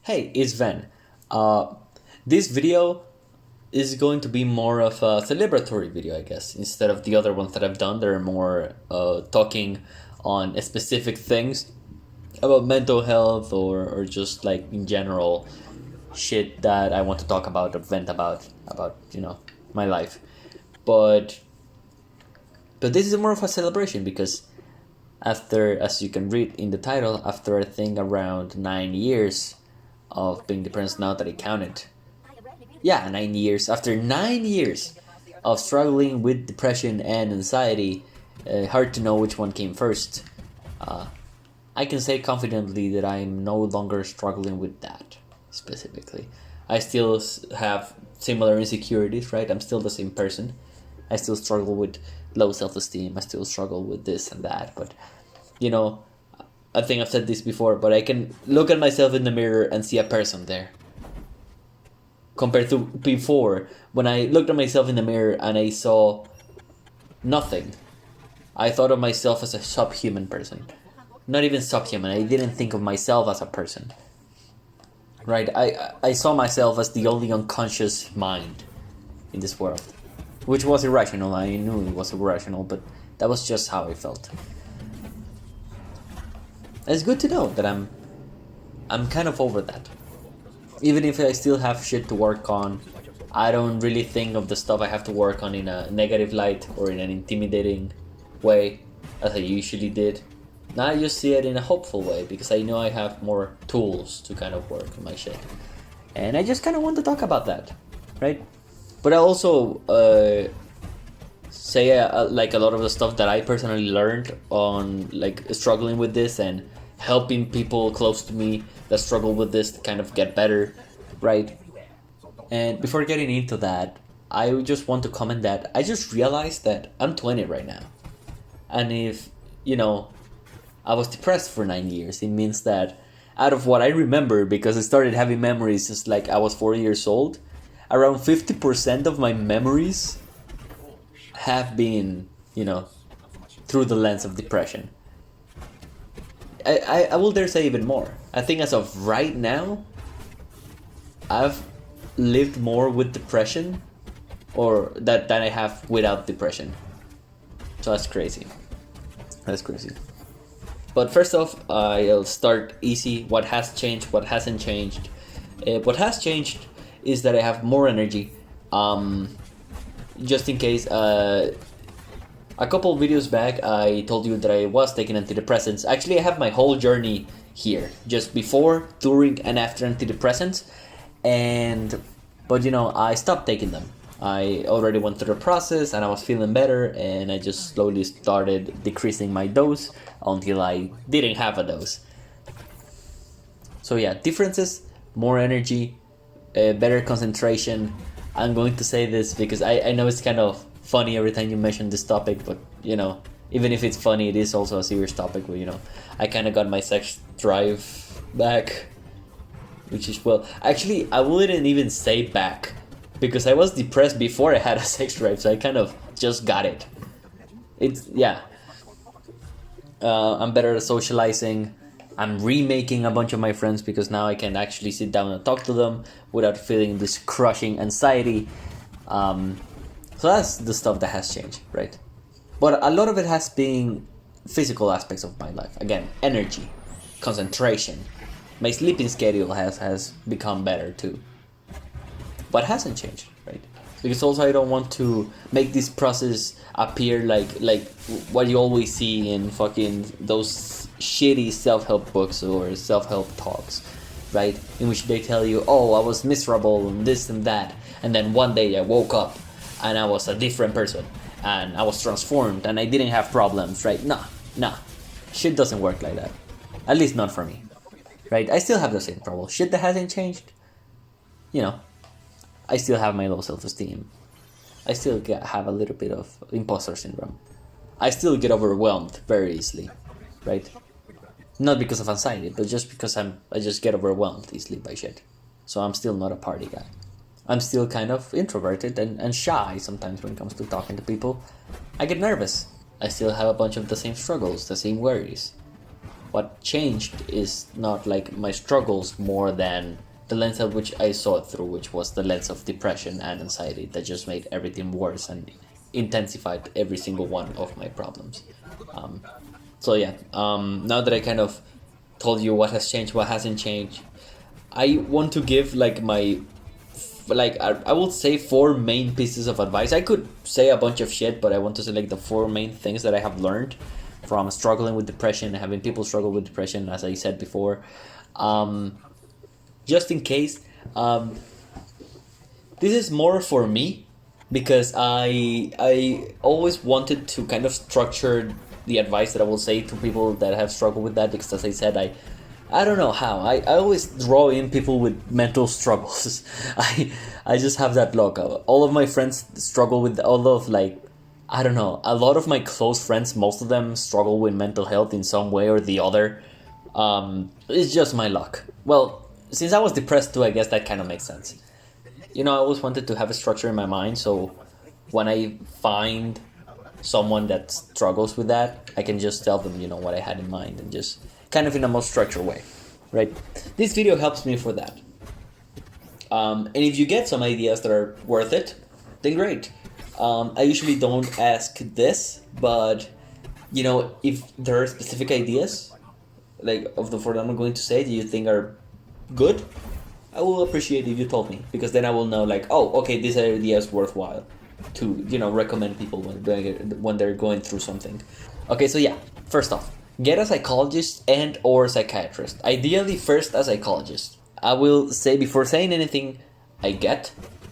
Hey, it's Van. This video is going to be more of a celebratory video, I guess, instead of the other ones that I've done. They're more talking on specific things about mental health or just like in general shit that I want to talk about or vent about my life. But this is more of a celebration because after, as you can read in the title, after I think around 9 years of being depressed, now that I counted. Yeah, 9 years. After 9 years of struggling with depression and anxiety, hard to know which one came first. I can say confidently that I'm no longer struggling with that specifically. I still have similar insecurities, right? I'm still the same person. I still struggle with low self-esteem. I still struggle with this and that. But, I think I've said this before, but I can look at myself in the mirror and see a person there. Compared to before, when I looked at myself in the mirror and I saw nothing. I thought of myself as a subhuman person. Not even subhuman, I didn't think of myself as a person. Right? I saw myself as the only unconscious mind in this world. Which was irrational, I knew it was irrational, but that was just how I felt. It's good to know that I'm kind of over that. Even if I still have shit to work on, I don't really think of the stuff I have to work on in a negative light or in an intimidating way, as I usually did. Now I just see it in a hopeful way, because I know I have more tools to kind of work on my shit. And I just kind of want to talk about that, right? But I also say like a lot of the stuff that I personally learned on like struggling with this and helping people close to me that struggle with this to kind of get better, right? And before getting into that, I just want to comment that I just realized that I'm 20 right now. And if, I was depressed for 9 years, it means that out of what I remember, because I started having memories since like I was 4 years old, around 50% of my memories have been, through the lens of depression. I will dare say even more. I think as of right now, I've lived more with depression or than I have without depression. So that's crazy. That's crazy. But first off, I'll start easy. What has changed? What hasn't changed? What has changed is that I have more energy. Just in case, a couple of videos back, I told you that I was taking antidepressants. Actually, I have my whole journey here, just before, during, and after antidepressants. But I stopped taking them. I already went through the process and I was feeling better, and I just slowly started decreasing my dose until I didn't have a dose. So yeah, differences, more energy, better concentration. I'm going to say this because I know it's kind of funny every time you mention this topic, but even if it's funny, it is also a serious topic where I kind of got my sex drive back, which is, well, actually I wouldn't even say back, because I was depressed before I had a sex drive, so I kind of just got it. I'm better at socializing. I'm remaking a bunch of my friends because now I can actually sit down and talk to them without feeling this crushing anxiety. So that's the stuff that has changed, right? But a lot of it has been physical aspects of my life. Again, energy, concentration. My sleeping schedule has become better too. But hasn't changed, right? Because also I don't want to make this process appear like what you always see in fucking those shitty self-help books or self-help talks, right? In which they tell you, oh, I was miserable and this and that, and then one day I woke up and I was a different person and I was transformed and I didn't have problems, right? Nah. Shit doesn't work like that. At least not for me, right? I still have the same problem. Shit that hasn't changed. I still have my low self-esteem. I still have a little bit of imposter syndrome. I still get overwhelmed very easily, right? Not because of anxiety, but just because I just get overwhelmed easily by shit. So I'm still not a party guy. I'm still kind of introverted and shy sometimes when it comes to talking to people. I get nervous. I still have a bunch of the same struggles, the same worries. What changed is not like my struggles more than the lens at which I saw it through, which was the lens of depression and anxiety that just made everything worse and intensified every single one of my problems. So yeah, now that I kind of told you what has changed, what hasn't changed, I want to give like my, like I will say 4 main pieces of advice. I could say a bunch of shit, but I want to say like the 4 main things that I have learned from struggling with depression, having people struggle with depression, as I said before. Just in case, this is more for me because I always wanted to kind of structure the advice that I will say to people that have struggled with that, because as I said, I don't know how. I always draw in people with mental struggles. I just have that luck. All of my friends struggle with all of, like, I don't know, a lot of my close friends, most of them struggle with mental health in some way or the other. It's just my luck. Well, since I was depressed too, I guess that kind of makes sense. You know, I always wanted to have a structure in my mind, so when I find someone that struggles with that, I can just tell them, you know, what I had in mind, and just kind of in a more structured way, right? This video helps me for that. And if you get some ideas that are worth it, then great. I usually don't ask this, but, you know, if there are specific ideas, like of the 4 that I'm going to say, that you think are good, I will appreciate if you told me, because then I will know, like, oh, okay, this idea is worthwhile to, you know, recommend people when they're going through something. Okay, so yeah, first off, get a psychologist and or psychiatrist. Ideally, first a psychologist. I will say, before saying anything, I get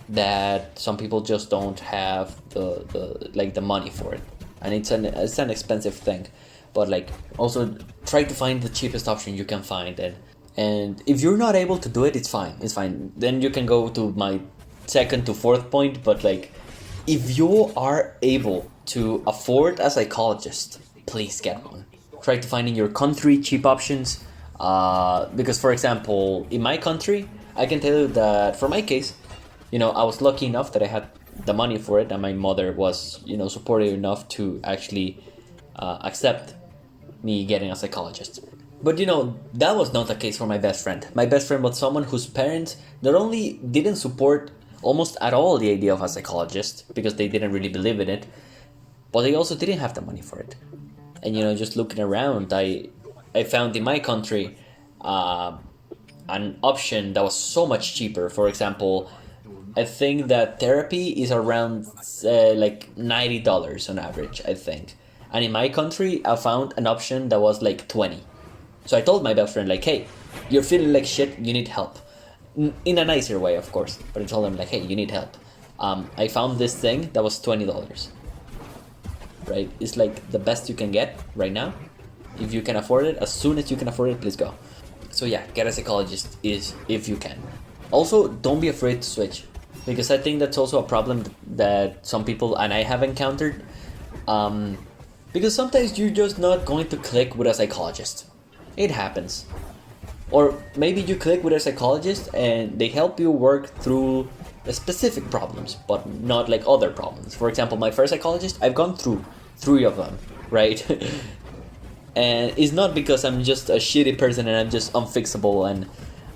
that some people just don't have the money for it, and it's an expensive thing. But like, also try to find the cheapest option you can find, and if you're not able to do it, it's fine. It's fine. Then you can go to my 2nd to 4th point. But like, if you are able to afford a psychologist, please get one. Try to find in your country cheap options. Because, for example, in my country, I can tell you that for my case, you know, I was lucky enough that I had the money for it, and my mother was, you know, supportive enough to actually accept me getting a psychologist. But, you know, that was not the case for my best friend. My best friend was someone whose parents not only didn't support almost at all the idea of a psychologist, because they didn't really believe in it, but they also didn't have the money for it. And, you know, just looking around, I found in my country an option that was so much cheaper. For example, I think that therapy is around like $90 on average, I think. And in my country, I found an option that was like 20. So I told my best friend, like, hey, you're feeling like shit, you need help. In a nicer way, of course. But I told him, like, hey, you need help. I found this thing that was $20. Right? It's like the best you can get right now. If you can afford it, as soon as you can afford it, please go. So yeah, get a psychologist if you can. Also, don't be afraid to switch, because I think that's also a problem that some people and I have encountered. Because sometimes you're just not going to click with a psychologist. It happens. Or maybe you click with a psychologist and they help you work through specific problems, but not like other problems. For example, my first psychologist, I've gone through 3 of them, right? And it's not because I'm just a shitty person and I'm just unfixable and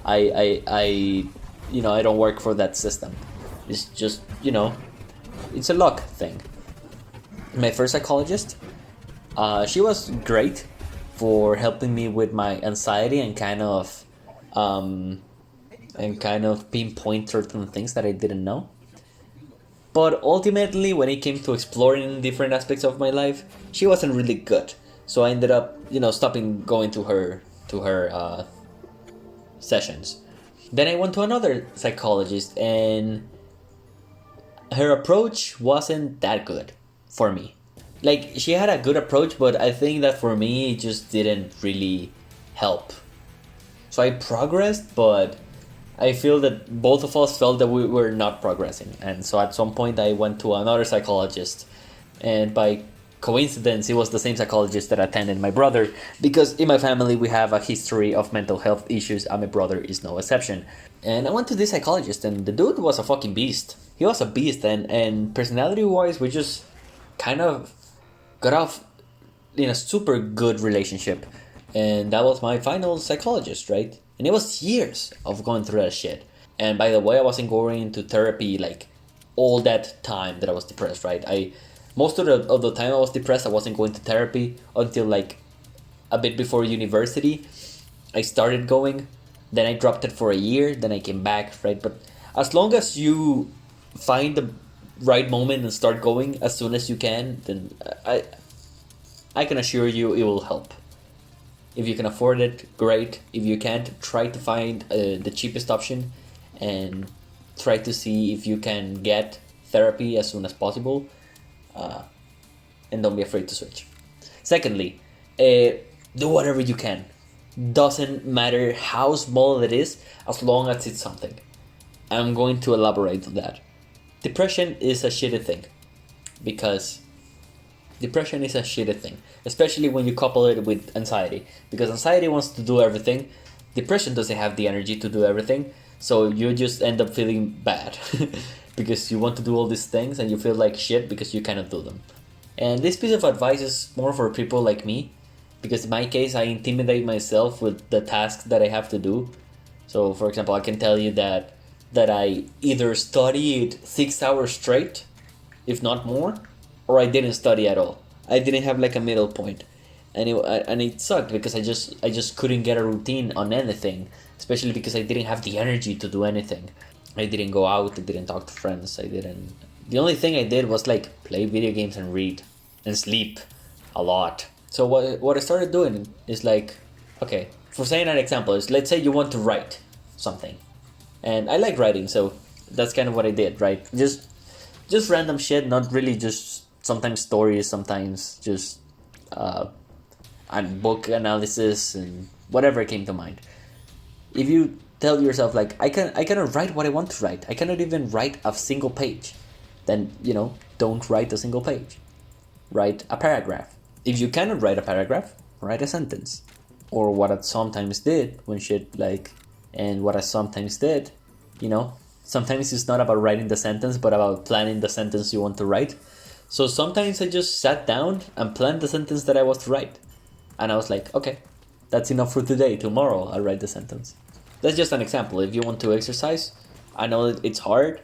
I you know, I don't work for that system. It's just, you know, it's a luck thing. My first psychologist, she was great for helping me with my anxiety and kind of pinpoint certain things that I didn't know. But ultimately, when it came to exploring different aspects of my life, she wasn't really good. So I ended up, you know, stopping going to her sessions. Then I went to another psychologist, and her approach wasn't that good for me. Like, she had a good approach, but I think that for me, it just didn't really help. So I progressed, but I feel that both of us felt that we were not progressing. And so at some point, I went to another psychologist. And by coincidence, it was the same psychologist that attended my brother, because in my family, we have a history of mental health issues, and my brother is no exception. And I went to this psychologist, and the dude was a fucking beast. He was a beast, and personality-wise, we just kind of got off in a super good relationship. And that was my final psychologist, right? And it was years of going through that shit. And by the way, I wasn't going to therapy like all that time that I was depressed, right? Most of the time I was depressed, I wasn't going to therapy until like a bit before university. I started going, then I dropped it for a year, then I came back, right? But as long as you find the right moment and start going as soon as you can, then I can assure you it will help. If you can afford it, great. If you can't, try to find the cheapest option and try to see if you can get therapy as soon as possible. And don't be afraid to switch. Secondly, do whatever you can. Doesn't matter how small it is, as long as it's something. I'm going to elaborate on that. Depression is a shitty thing, because depression is a shitty thing, especially when you couple it with anxiety, because anxiety wants to do everything. Depression doesn't have the energy to do everything, so you just end up feeling bad because you want to do all these things and you feel like shit because you cannot do them. And this piece of advice is more for people like me, because in my case I intimidate myself with the tasks that I have to do. So for example, I can tell you that I either studied 6 hours straight, if not more, or I didn't study at all. I didn't have like a middle point, and it sucked because I just couldn't get a routine on anything, especially because I didn't have the energy to do anything. I didn't go out. I didn't talk to friends. I didn't. The only thing I did was like play video games and read and sleep a lot. So what I started doing is like, okay, for saying an example is, let's say you want to write something, and I like writing, so that's kind of what I did, right? Just random shit, not really just sometimes stories, sometimes just and book analysis and whatever came to mind. If you tell yourself like I cannot write what I want to write, I cannot even write a single page, then don't write a single page. Write a paragraph. If you cannot write a paragraph, write a sentence. Or what I sometimes did when shit like, and what I sometimes did, sometimes it's not about writing the sentence, but about planning the sentence you want to write. So sometimes I just sat down and planned the sentence that I was to write. And I was like, okay, that's enough for today. Tomorrow I'll write the sentence. That's just an example. If you want to exercise, I know it's hard,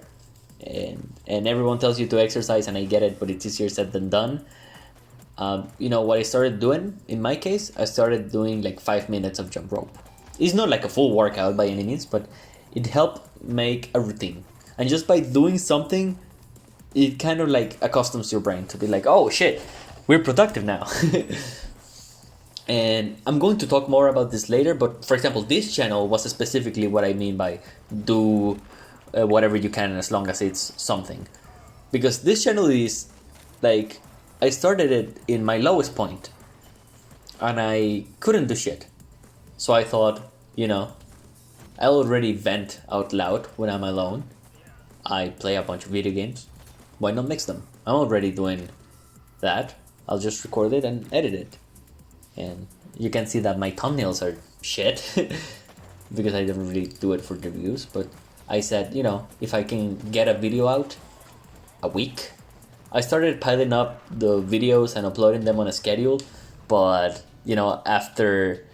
and everyone tells you to exercise, and I get it, but it's easier said than done. What I started doing, in my case, I started doing like 5 minutes of jump rope. It's not like a full workout by any means, but it helped make a routine. And just by doing something, it kind of like accustoms your brain to be like, oh shit, we're productive now. And I'm going to talk more about this later, but for example, this channel was specifically what I mean by do whatever you can as long as it's something. Because this channel is like, I started it in my lowest point and I couldn't do shit. So I thought, I already vent out loud when I'm alone. I play a bunch of video games. Why not mix them? I'm already doing that. I'll just record it and edit it. And you can see that my thumbnails are shit because I don't really do it for the views. But I said, if I can get a video out a week. I started piling up the videos and uploading them on a schedule. But, after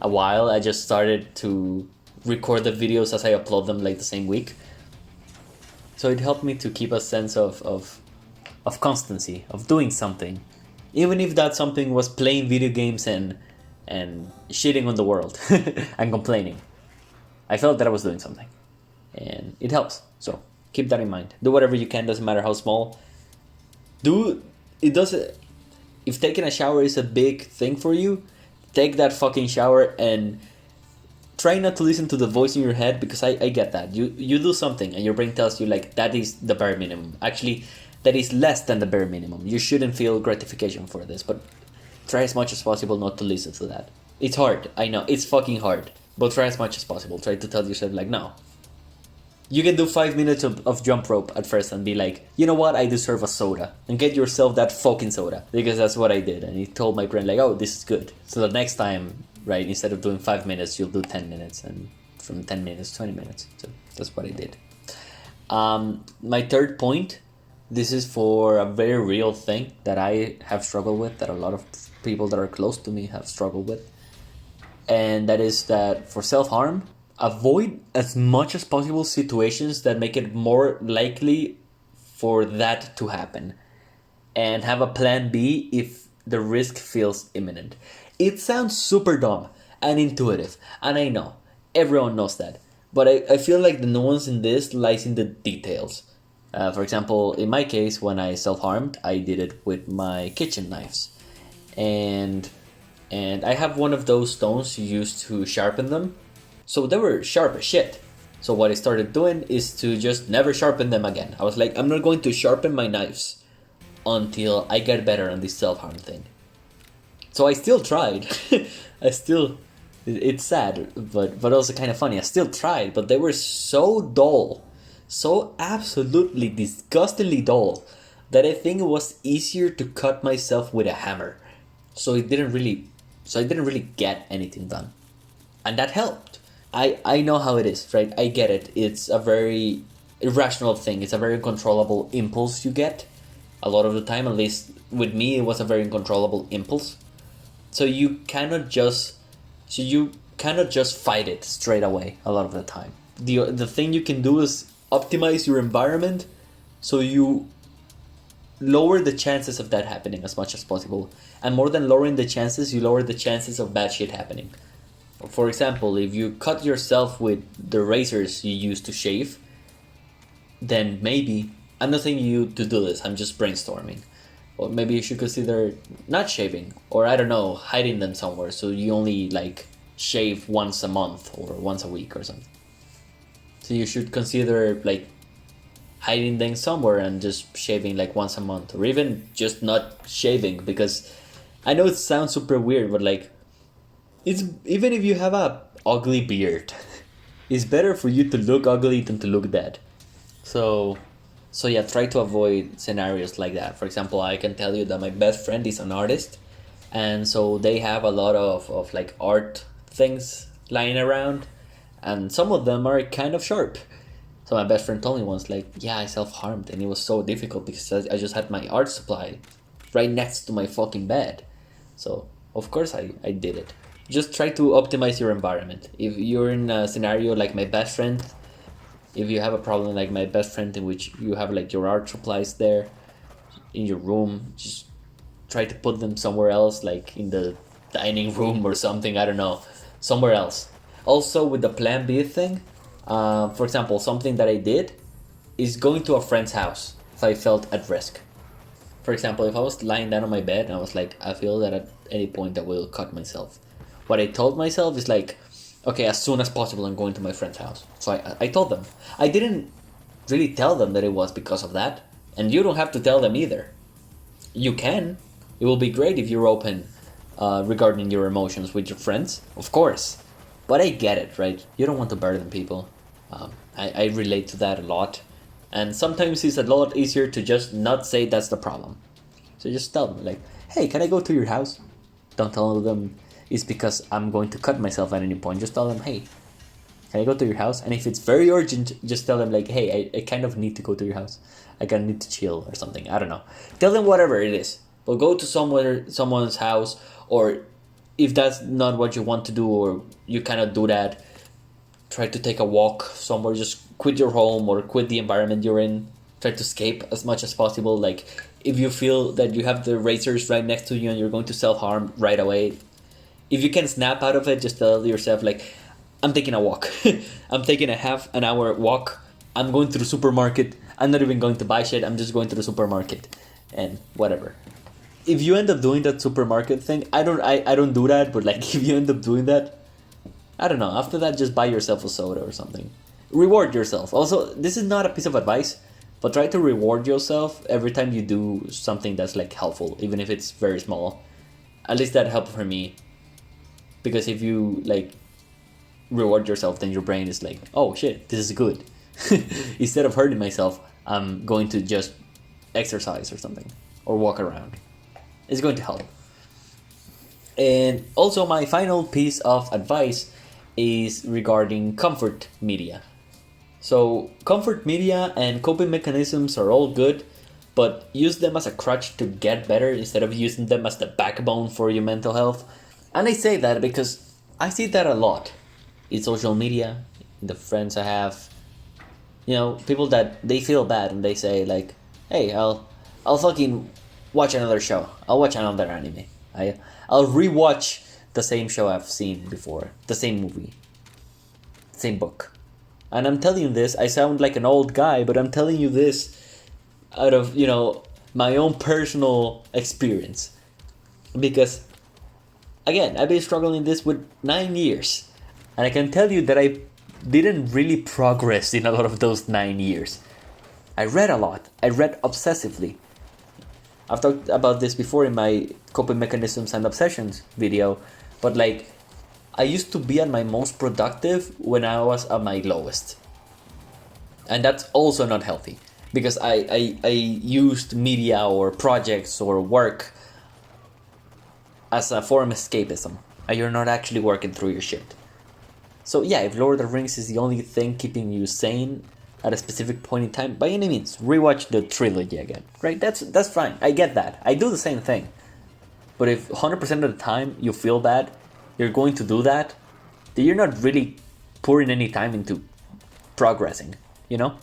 a while, I just started to record the videos as I upload them like the same week. So it helped me to keep a sense of constancy, of doing something. Even if that something was playing video games and shitting on the world and complaining. I felt that I was doing something. And it helps. So keep that in mind. Do whatever you can, doesn't matter how small. If taking a shower is a big thing for you, take that fucking shower and try not to listen to the voice in your head, because I get that. You do something and your brain tells you like that is the bare minimum. Actually, that is less than the bare minimum. You shouldn't feel gratification for this, but try as much as possible not to listen to that. It's hard, I know, it's fucking hard, but try as much as possible. Try to tell yourself like, no. You can do 5 minutes of jump rope at first and be like, you know what, I deserve a soda. And get yourself that fucking soda. Because that's what I did. And it told my brain like, oh, this is good. So the next time, right, instead of doing 5 minutes, you'll do 10 minutes. And from 10 minutes, 20 minutes. So that's what I did. My third point, this is for a very real thing that I have struggled with, that a lot of people that are close to me have struggled with. and that is that for self-harm, avoid as much as possible situations that make it more likely for that to happen, and have a plan B if the risk feels imminent. It sounds super dumb and intuitive, and I know everyone knows that, but I feel like the nuance in this lies in the details. For example, in my case, when I self-harmed, I did it with my kitchen knives, and I have one of those stones used to sharpen them, so they were sharp as shit. So what I started doing is to just never sharpen them again. I was like, I'm not going to sharpen my knives until I get better on this self-harm thing. So I still tried. It's sad, but also kind of funny. I still tried, but they were so dull, so absolutely disgustingly dull, that I think it was easier to cut myself with a hammer. So I didn't really get anything done, and that helped. I know how it is, right? I get it. It's a very irrational thing. It's a very uncontrollable impulse you get. A lot of the time, at least with me, it was a very uncontrollable impulse. So you cannot just fight it straight away a lot of the time. The thing you can do is optimize your environment so you lower the chances of that happening as much as possible. And more than lowering the chances, you lower the chances of bad shit happening. For example, if you cut yourself with the razors you use to shave, then maybe, I'm not saying you to do this, I'm just brainstorming. Or maybe you should consider not shaving, or I don't know, hiding them somewhere so you only like shave once a month or once a week or something. So you should consider like hiding them somewhere and just shaving like once a month, or even just not shaving, because I know it sounds super weird, but like, it's, even if you have a ugly beard, it's better for you to look ugly than to look dead. So yeah, try to avoid scenarios like that. For example, I can tell you that my best friend is an artist, and so they have a lot of like art things lying around, and some of them are kind of sharp. So my best friend told me once, like, yeah, I self-harmed, and it was so difficult because I just had my art supply right next to my fucking bed. So of course I did it. Just try to optimize your environment. If you're in a scenario like my best friend, if you have a problem like my best friend in which you have like your art supplies there in your room, just try to put them somewhere else, like in the dining room or something, I don't know, somewhere else. Also with the plan B thing, for example, something that I did is going to a friend's house if I felt at risk. For example, if I was lying down on my bed and I was like, I feel that at any point I will cut myself. What I told myself is like, okay, as soon as possible I'm going to my friend's house. So I told them. I didn't really tell them that it was because of that. And you don't have to tell them either. You can. It will be great if you're open regarding your emotions with your friends, of course. But I get it, right? You don't want to burden people. I relate to that a lot. And sometimes it's a lot easier to just not say that's the problem. So just tell them, like, hey, can I go to your house? Don't tell them it's because I'm going to cut myself at any point. Just tell them, hey, can I go to your house? And if it's very urgent, just tell them, like, hey, I kind of need to go to your house. I kind of need to chill or something. I don't know. Tell them whatever it is. But go to someone's house, or if that's not what you want to do or you cannot do that, try to take a walk somewhere. Just quit your home or quit the environment you're in. Try to escape as much as possible. Like, if you feel that you have the razors right next to you and you're going to self-harm right away, if you can snap out of it, just tell yourself, like, I'm taking a walk. I'm taking a half an hour walk. I'm going to the supermarket. I'm not even going to buy shit. I'm just going to the supermarket and whatever. If you end up doing that supermarket thing, I don't do that, but like, if you end up doing that, I don't know, after that, just buy yourself a soda or something. Reward yourself. Also, this is not a piece of advice, but try to reward yourself every time you do something that's like helpful, even if it's very small. At least that helped for me. Because if you like reward yourself, then your brain is like, oh shit, this is good. Instead of hurting myself, I'm going to just exercise or something, or walk around. It's going to help. And also, my final piece of advice is regarding comfort media. So comfort media and coping mechanisms are all good, but use them as a crutch to get better instead of using them as the backbone for your mental health. And I say that because I see that a lot in social media, in the friends I have. You know, people that they feel bad and they say like, "Hey, I'll fucking watch another show. I'll watch another anime. I'll rewatch the same show I've seen before, the same movie, same book." And I'm telling you this, I sound like an old guy, but I'm telling you this out of, my own personal experience. Because, again, I've been struggling this with 9 years. And I can tell you that I didn't really progress in a lot of those 9 years. I read a lot. I read obsessively. I've talked about this before in my coping mechanisms and obsessions video, but like, I used to be at my most productive when I was at my lowest. And that's also not healthy because I used media or projects or work as a form of escapism, and you're not actually working through your shit. So yeah, if Lord of the Rings is the only thing keeping you sane at a specific point in time, by any means, rewatch the trilogy again, right? That's fine. I get that. I do the same thing. But if 100% of the time you feel bad, you're going to do that, then you're not really pouring any time into progressing, you know?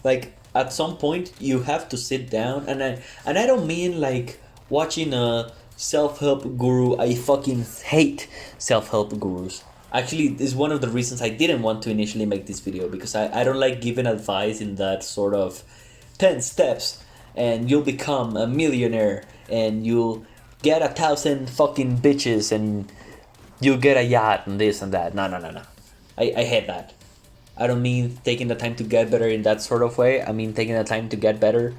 Like, at some point, you have to sit down, and I don't mean like watching a self-help guru. I fucking hate self-help gurus. Actually, this is one of the reasons I didn't want to initially make this video, because I don't like giving advice in that sort of 10 steps and you'll become a millionaire and you'll get 1,000 fucking bitches and you'll get a yacht and this and that. No. I hate that. I don't mean taking the time to get better in that sort of way. I mean taking the time to get better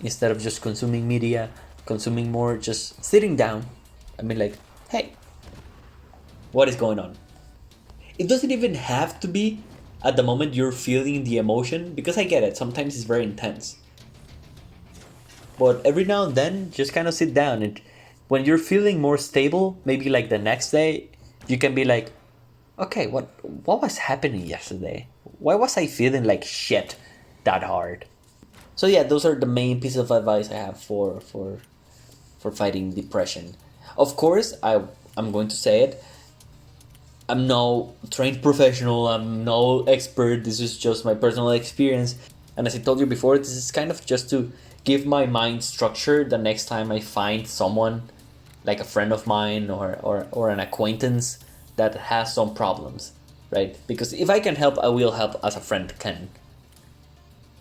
instead of just consuming media, consuming more, just sitting down. I mean, like, hey, what is going on? It doesn't even have to be at the moment you're feeling the emotion, because I get it, sometimes it's very intense. But every now and then, just kind of sit down, and when you're feeling more stable, maybe like the next day, you can be like, okay, what was happening yesterday? Why was I feeling like shit that hard? So yeah, those are the main pieces of advice I have for fighting depression. Of course, I'm going to say it, I'm no trained professional, I'm no expert, this is just my personal experience. And as I told you before, this is kind of just to give my mind structure the next time I find someone, like a friend of mine or an acquaintance that has some problems, right? Because if I can help, I will help as a friend can.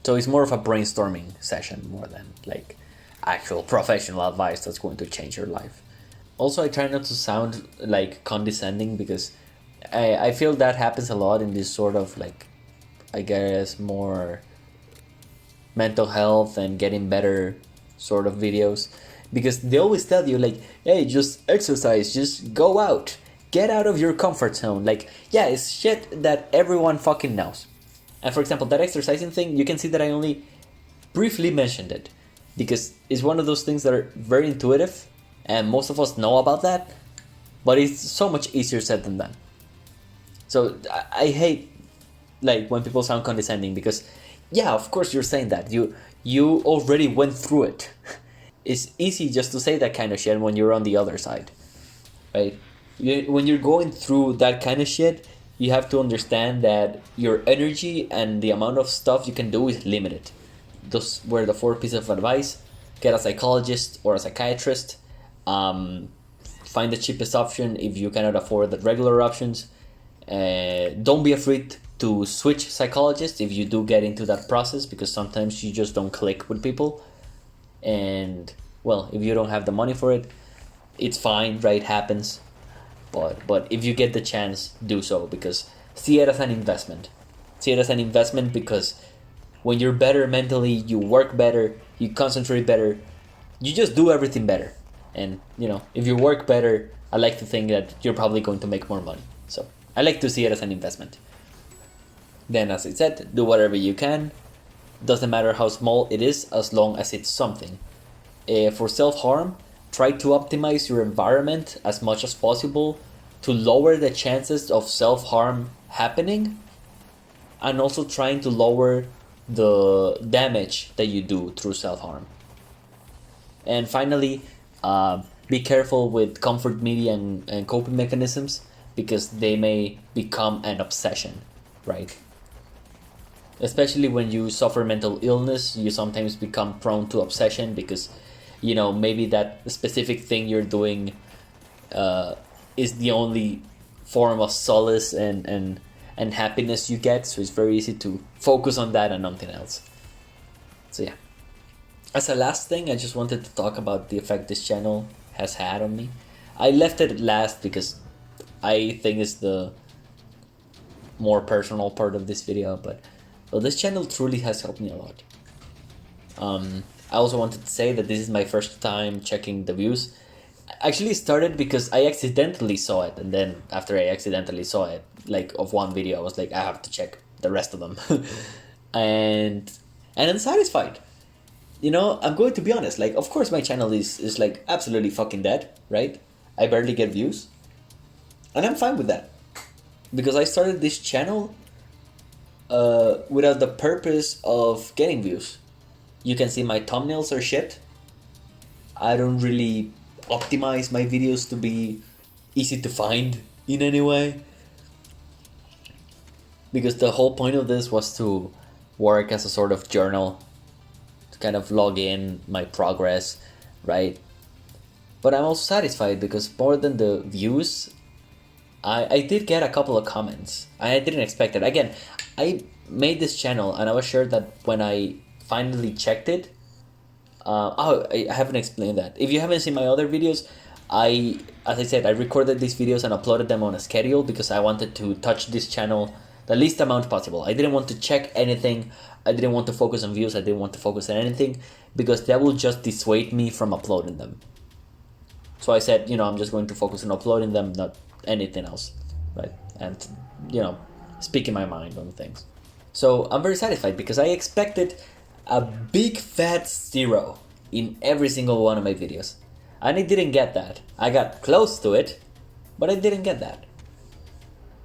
So it's more of a brainstorming session more than like actual professional advice that's going to change your life. Also, I try not to sound like condescending, because I feel that happens a lot in this sort of like, I guess, more mental health and getting better sort of videos, because they always tell you like, hey, just exercise, just go out, get out of your comfort zone. Like, yeah, it's shit that everyone fucking knows. And for example, that exercising thing, you can see that I only briefly mentioned it because it's one of those things that are very intuitive and most of us know about that, but it's so much easier said than done. So I hate like when people sound condescending, because yeah, of course you're saying that. You already went through it. It's easy just to say that kind of shit when you're on the other side, right? When you're going through that kind of shit, you have to understand that your energy and the amount of stuff you can do is limited. Those were the 4 pieces of advice. Get a psychologist or a psychiatrist. Find the cheapest option if you cannot afford the regular options. Don't be afraid to switch psychologists if you do get into that process, because sometimes you just don't click with people. And well, if you don't have the money for it, it's fine, right? It happens. But if you get the chance, do so, because see it as an investment. See it as an investment because when you're better mentally, you work better, you concentrate better, you just do everything better. And if you work better, I like to think that you're probably going to make more money. So I like to see it as an investment. Then, as I said, do whatever you can. Doesn't matter how small it is, as long as it's something. For self-harm, try to optimize your environment as much as possible to lower the chances of self-harm happening, and also trying to lower the damage that you do through self-harm. And finally, be careful with comfort media and coping mechanisms, because they may become an obsession, right? Especially when you suffer mental illness, you sometimes become prone to obsession because, you know, maybe that specific thing you're doing is the only form of solace and happiness you get. So it's very easy to focus on that and nothing else. So yeah. As a last thing, I just wanted to talk about the effect this channel has had on me. I left it last because I think it's the more personal part of this video, but this channel truly has helped me a lot. I also wanted to say that this is my first time checking the views. Actually, it started because I accidentally saw it, and then after I accidentally saw it, like of one video, I was like, I have to check the rest of them. and I'm satisfied. You know, I'm going to be honest, like, of course my channel is like absolutely fucking dead, right? I barely get views. And I'm fine with that. Because I started this channel without the purpose of getting views. You can see my thumbnails are shit. I don't really optimize my videos to be easy to find in any way. Because the whole point of this was to work as a sort of journal, to kind of log in my progress, right? But I'm also satisfied because more than the views, I did get a couple of comments. I didn't expect it. Again, I made this channel and I was sure that when I finally checked it, I haven't explained that. If you haven't seen my other videos, as I said, I recorded these videos and uploaded them on a schedule because I wanted to touch this channel the least amount possible. I didn't want to check anything. I didn't want to focus on views. I didn't want to focus on anything because that will just dissuade me from uploading them. So I said, you know, I'm just going to focus on uploading them, not anything else, right? And, you know, speaking my mind on things. So I'm very satisfied because I expected a big fat 0 in every single one of my videos. And I didn't get that. I got close to it, but I didn't get that.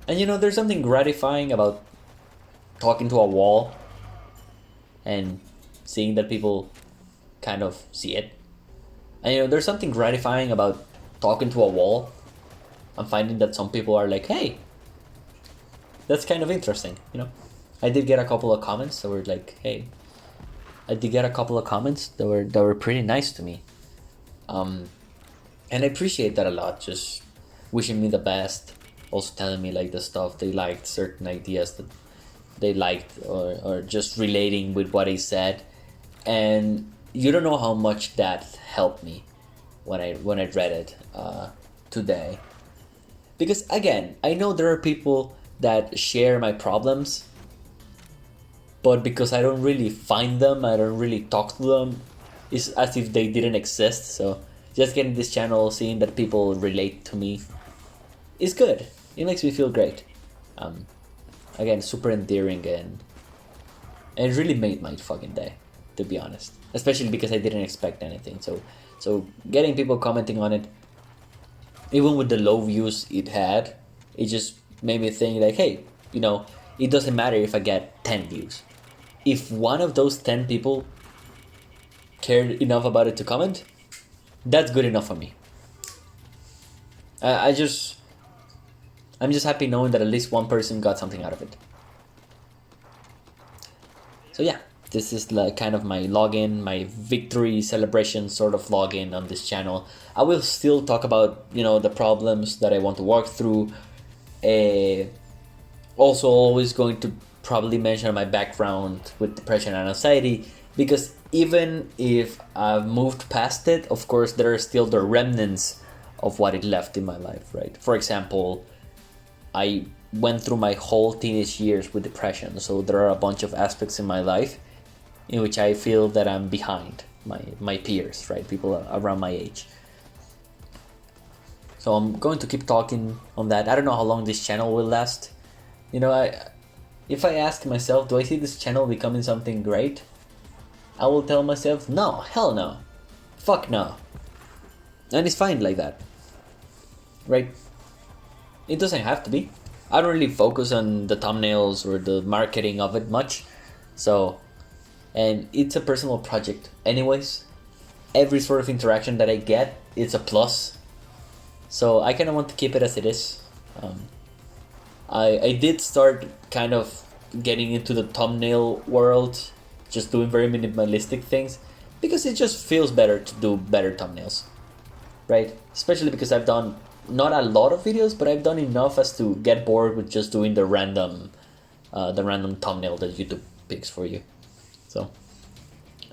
And you know, there's something gratifying about talking to a wall and seeing that people kind of see it. And you know, there's something gratifying about talking to a wall and finding that some people are like, hey, that's kind of interesting, you know? I did get a couple of comments that were like, hey, I did get a couple of comments that were pretty nice to me. And I appreciate that a lot, just wishing me the best, also telling me like the stuff they liked, certain ideas that they liked, or just relating with what I said. And you don't know how much that helped me when I read it today. Because again, I know there are people that share my problems, but because I don't really find them, I don't really talk to them, it's as if they didn't exist. So just getting this channel, seeing that people relate to me is good. It makes me feel great. Again, super endearing, and it really made my fucking day, to be honest. Especially because I didn't expect anything. So getting people commenting on it, even with the low views it had, it just made me think like, hey, you know, it doesn't matter if I get 10 views. If one of those 10 people cared enough about it to comment, that's good enough for me. I'm just happy knowing that at least one person got something out of it. So yeah, this is like kind of my login, my victory celebration sort of login on this channel. I will still talk about, you know, the problems that I want to work through. Also always going to probably mention my background with depression and anxiety, because even if I've moved past it, of course there are still the remnants of what it left in my life, right? For example, I went through my whole teenage years with depression, so there are a bunch of aspects in my life in which I feel that I'm behind my peers, right? People around my age. So I'm going to keep talking on that. I don't know how long this channel will last. You know, if I ask myself, do I see this channel becoming something great? I will tell myself, no, hell no. Fuck no. And it's fine like that. Right? It doesn't have to be. I don't really focus on the thumbnails or the marketing of it much. So, and it's a personal project anyways. Every sort of interaction that I get, it's a plus. So I kind of want to keep it as it is. I did start kind of getting into the thumbnail world, just doing very minimalistic things, because it just feels better to do better thumbnails, right? Especially because I've done not a lot of videos, but I've done enough as to get bored with just doing the random thumbnail that YouTube picks for you. So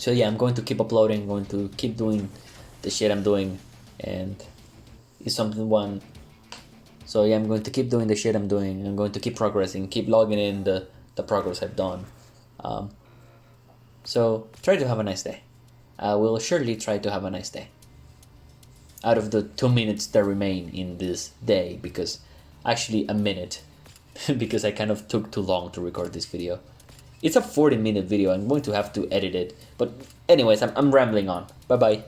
yeah, I'm going to keep uploading, going to keep doing the shit I'm doing, and it's something one. So yeah, I'm going to keep doing the shit I'm doing. I'm going to keep progressing, keep logging in the progress I've done. So try to have a nice day. I will surely try to have a nice day. Out of the 2 minutes that remain in this day, because actually a minute, because I kind of took too long to record this video. It's a 40-minute video. I'm going to have to edit it. But anyways, I'm rambling on. Bye bye.